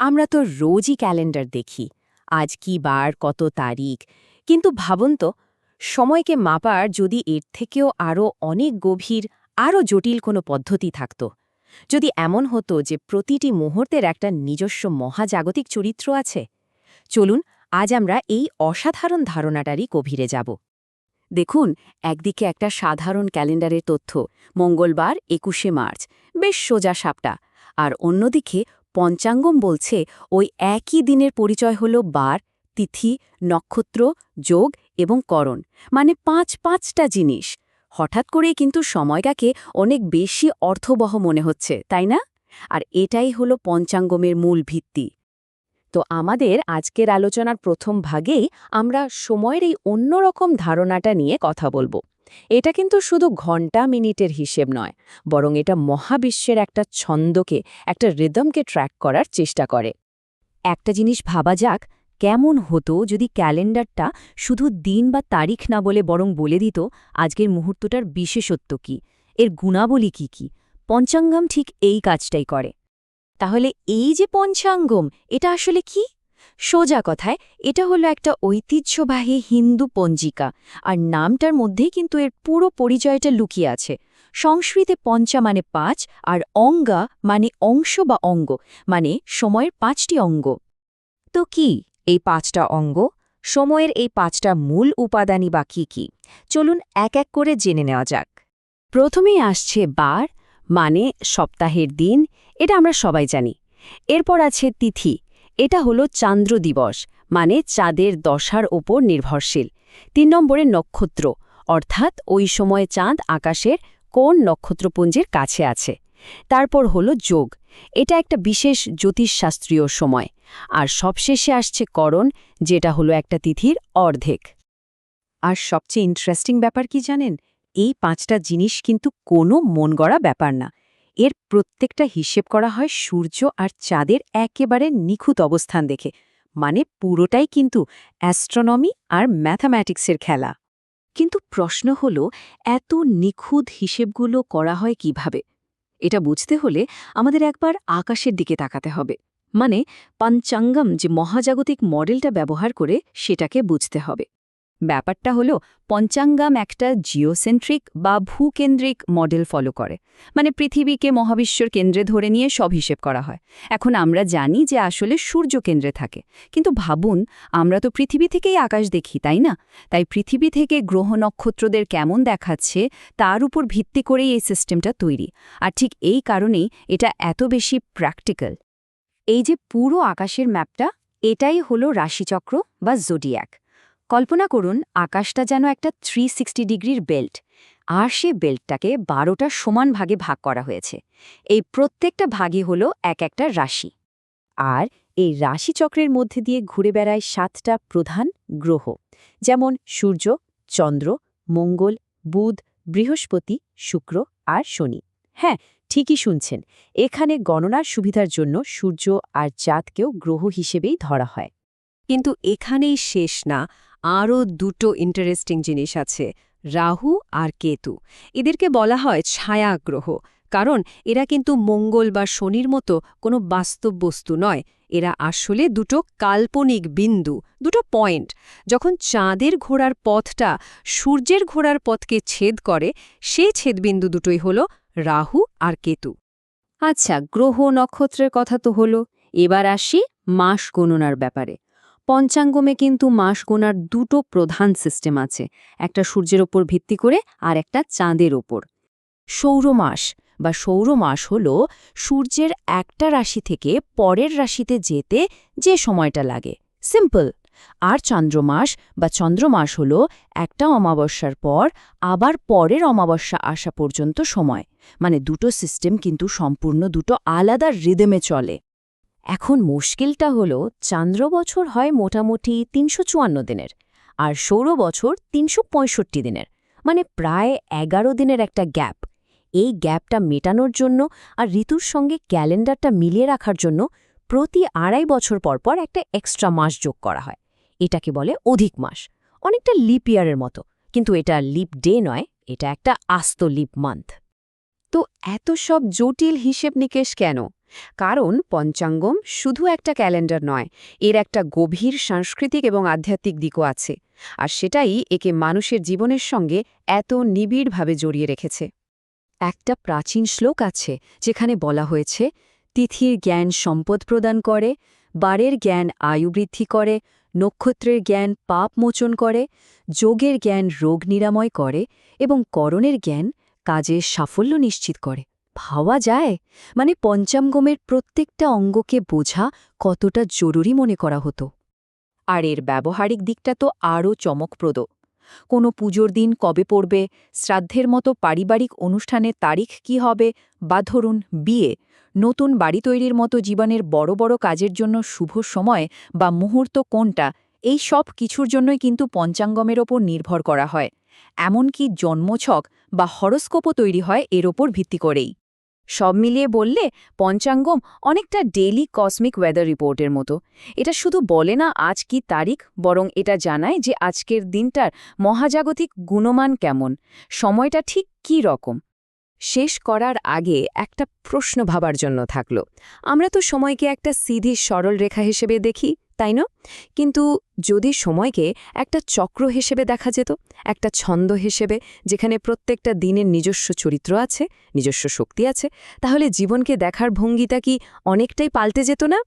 আমরা তো রোজই ক্যালেন্ডার দেখি, আজ কি বার, কত তারিখ। কিন্তু ভাবুন তো, সময়কে মাপার যদি এর থেকেও আরও অনেক গভীর, আরও জটিল কোনো পদ্ধতি থাকত, যদি এমন হতো যে প্রতিটি মুহূর্তের একটা নিজস্ব মহাজাগতিক চরিত্র আছে। চলুন আজ আমরা এই অসাধারণ ধারণাটারই গভীরে যাব। দেখুন, একদিকে একটা সাধারণ ক্যালেন্ডারের তথ্য, মঙ্গলবার ২১শে মার্চ, বেশ সোজা সাপটা। আর অন্যদিকে পঞ্চাঙ্গম বলছে ওই একই দিনের পরিচয় হল বার, তিথি, নক্ষত্র, যোগ এবং করণ, মানে পাঁচটা জিনিস। হঠাৎ করেই কিন্তু সময়টাকে অনেক বেশি অর্থবহ মনে হচ্ছে, তাই না? আর এটাই হলো পঞ্চাঙ্গমের মূল ভিত্তি। তো আমাদের আজকের আলোচনার প্রথম ভাগেই আমরা সময়ের এই অন্যরকম ধারণাটা নিয়ে কথা বলবো। এটা কিন্তু শুধু ঘন্টা মিনিটের হিসেব নয়, বরং এটা মহাবিশ্বের একটা ছন্দকে, একটা রিদমকে ট্র্যাক করার চেষ্টা করে। একটা জিনিস ভাবা যাক, কেমন হতো যদি ক্যালেন্ডারটা শুধু দিন বা তারিখ না বলে বরং বলে দিত আজকের মুহূর্তটার বিশেষত্ব কী, এর গুণাবলী কী কী। পঞ্চাঙ্গম ঠিক এই কাজটাই করে। তাহলে এই যে পঞ্চাঙ্গম, এটা আসলে কি? সোজা কথায় এটা হলো একটা ঐতিহ্যবাহী হিন্দু পঞ্জিকা, আর নামটার মধ্যেই কিন্তু এর পুরো পরিচয়টা লুকিয়ে আছে। সংস্কৃতে পঞ্চা মানে ৫, আর অঙ্গা মানে অংশ বা অঙ্গ, মানে সময়ের ৫টি অঙ্গ। তো কি এই ৫টা অঙ্গ? সময়ের এই ৫টা মূল উপাদানই বা কী কী? চলুন এক এক করে জেনে নেওয়া যাক। প্রথমেই আসছে বার, মানে সপ্তাহের দিন, এটা আমরা সবাই জানি। এরপর আছে তিথি, এটা হলো চান্দ্র দিবস, মানে চাঁদের দশার ওপর নির্ভরশীল। ৩ নম্বরে নক্ষত্র, অর্থাৎ ওই সময় চাঁদ আকাশের কোন নক্ষত্রপুঞ্জের কাছে আছে। তারপর হলো যোগ, এটা একটা বিশেষ জ্যোতিষশাস্ত্রীয় সময়। আর সবশেষে আসছে করণ, যেটা হলো একটা তিথির অর্ধেক। আর সবচেয়ে ইন্টারেস্টিং ব্যাপার কি জানেন? এই ৫টা জিনিস কিন্তু কোনো মন গড়া ব্যাপার না। এর প্রত্যেকটা হিসেব করা হয় সূর্য আর চাঁদের একেবারে নিখুঁত অবস্থান দেখে, মানে পুরোটাই কিন্তু অ্যাস্ট্রোনমি আর ম্যাথামেটিক্সের খেলা। কিন্তু প্রশ্ন হল, এত নিখুঁত হিসেবগুলো করা হয় কিভাবে? এটা বুঝতে হলে আমাদের একবার আকাশের দিকে তাকাতে হবে, মানে পঞ্চাঙ্গম যে মহাজাগতিক মডেলটা ব্যবহার করে সেটাকে বুঝতে হবে। ব্যাপারটা হলো, পঞ্চাঙ্গাম একটা জিওসেন্ট্রিক বা ভূকেন্দ্রিক মডেল ফলো করে, মানে পৃথিবীকে মহাবিশ্বর কেন্দ্রে ধরে নিয়ে সব হিসেব করা হয়। এখন আমরা জানি যে আসলে সূর্য কেন্দ্রে থাকে, কিন্তু ভাবুন, আমরা তো পৃথিবী থেকেই আকাশ দেখি, তাই না? তাই পৃথিবী থেকে গ্রহ নক্ষত্রদের কেমন দেখাচ্ছে তার উপর ভিত্তি করেই এই সিস্টেমটা তৈরি। আর ঠিক এই কারণেই এটা এত বেশি প্র্যাকটিক্যাল। এই যে পুরো আকাশের ম্যাপটা, এটাই হলো রাশিচক্র বা জোডিয়াক। কল্পনা করুন, আকাশটা যেন একটা 360 ডিগ্রির বেল্ট, আর সে বেল্টটাকে 12টা সমান ভাগে ভাগ করা হয়েছে। এই প্রত্যেকটা ভাগই হলো এক একটা রাশি। আর এই রাশিচক্রের মধ্যে দিয়ে ঘুরে বেড়ায় 7টা প্রধান গ্রহ, যেমন সূর্য, চন্দ্র, মঙ্গল, বুধ, বৃহস্পতি, শুক্র আর শনি। হ্যাঁ, ঠিকই শুনছেন, এখানে গণনার সুবিধার জন্য সূর্য আর চাঁদকেও গ্রহ হিসেবেই ধরা হয়। কিন্তু এখানেই শেষ না, আরও দুটো ইন্টারেস্টিং জিনিস আছে, রাহু আর কেতু। এদেরকে বলা হয় ছায়াগ্রহ, কারণ এরা কিন্তু মঙ্গল বা শনির মতো কোনো বাস্তব বস্তু নয়। এরা আসলে দুটো কাল্পনিক বিন্দু, দুটো পয়েন্ট। যখন চাঁদের ঘোরার পথটা সূর্যের ঘোরার পথকে ছেদ করে, সেই ছেদবিন্দু দুটোই হল রাহু আর কেতু। আচ্ছা, গ্রহ নক্ষত্রের কথা তো হলো, এবার আসি মাস গণনার ব্যাপারে। পঞ্চাঙ্গমে কিন্তু মাস গোনার দুটো প্রধান সিস্টেম আছে, একটা সূর্যের ওপর ভিত্তি করে আর একটা চাঁদের ওপর। সৌরমাস বা সৌরমাস হল সূর্যের একটা রাশি থেকে পরের রাশিতে যেতে যে সময়টা লাগে, সিম্পল। আর চন্দ্রমাস বা চন্দ্রমাস হল একটা অমাবস্যার পর আবার পরের অমাবস্যা আসা পর্যন্ত সময়, মানে দুটো সিস্টেম কিন্তু সম্পূর্ণ দুটো আলাদা রিদমে চলে। এখন মুশকিলটা হলো, চান্দ্র বছর হয় মোটামুটি ৩৫৪ দিনের, আর সৌর বছর ৩৬৫ দিনের, মানে প্রায় ১১ দিনের একটা গ্যাপ। এই গ্যাপটা মেটানোর জন্য আর ঋতুর সঙ্গে ক্যালেন্ডারটা মিলিয়ে রাখার জন্য প্রতি ২.৫ বছর পর একটা এক্সট্রা মাস যোগ করা হয়। এটাকে বলে অধিক মাস, অনেকটা লিপ ইয়ারের মতো, কিন্তু এটা লিপ ডে নয়, এটা একটা আস্ত লিপ মান্থ। তো এত সব জটিল হিসেব নিকেশ কেন? কারণ পঞ্চাঙ্গম শুধু একটা ক্যালেন্ডার নয়, এর একটা গভীর সাংস্কৃতিক এবং আধ্যাত্মিক দিকও আছে, আর সেটাই একে মানুষের জীবনের সঙ্গে এত নিবিড়ভাবে জড়িয়ে রেখেছে। একটা প্রাচীন শ্লোক আছে যেখানে বলা হয়েছে, তিথির জ্ঞান সম্পদ প্রদান করে, বারের জ্ঞান আয়ু বৃদ্ধি করে, নক্ষত্রের জ্ঞান পাপ মোচন করে, যোগের জ্ঞান রোগ নিরাময় করে এবং করণের জ্ঞান কাজের সাফল্য নিশ্চিত করে। ভাবা যায়, মানে পঞ্চাঙ্গমের প্রত্যেকটা অঙ্গকে বোঝা কতটা জরুরি মনে করা হতো। আর এর ব্যবহারিক দিকটা তো আরও চমকপ্রদ। কোনো পুজোর দিন কবে পড়বে, শ্রাদ্ধের মতো পারিবারিক অনুষ্ঠানের তারিখ কি হবে, বা ধরুন বিয়ে, নতুন বাড়ি তৈরির মতো জীবনের বড় বড় কাজের জন্য শুভ সময় বা মুহূর্ত কোনটা, এই সব কিছুর জন্যই কিন্তু পঞ্চাঙ্গমের ওপর নির্ভর করা হয়। এমনকি জন্মছক বা হরস্কোপও তৈরি হয় এর ওপর ভিত্তি করেই। সব মিলিয়ে বললে পঞ্চাঙ্গম অনেকটা ডেইলি কসমিক ওয়েদার রিপোর্টের মতো। এটা শুধু বলে না আজ কি তারিখ, বরং এটা জানায় যে আজকের দিনটার মহাজাগতিক গুণমান কেমন, সময়টা ঠিক কী রকম। শেষ করার আগে একটা প্রশ্ন ভাবার জন্য থাকলো। আমরা তো সময়কে একটা সিধি সরল রেখা হিসেবে দেখি, তাই না? কিন্তু যদি সময়কে একটা চক্র হিসেবে দেখা যেত, একটা ছন্দ হিসেবে, যেখানে প্রত্যেকটা দিনের নিজস্ব চরিত্র আছে, নিজস্ব শক্তি আছে, তাহলে জীবনকে দেখার ভঙ্গিটা কি অনেকটাই পাল্টে যেত না?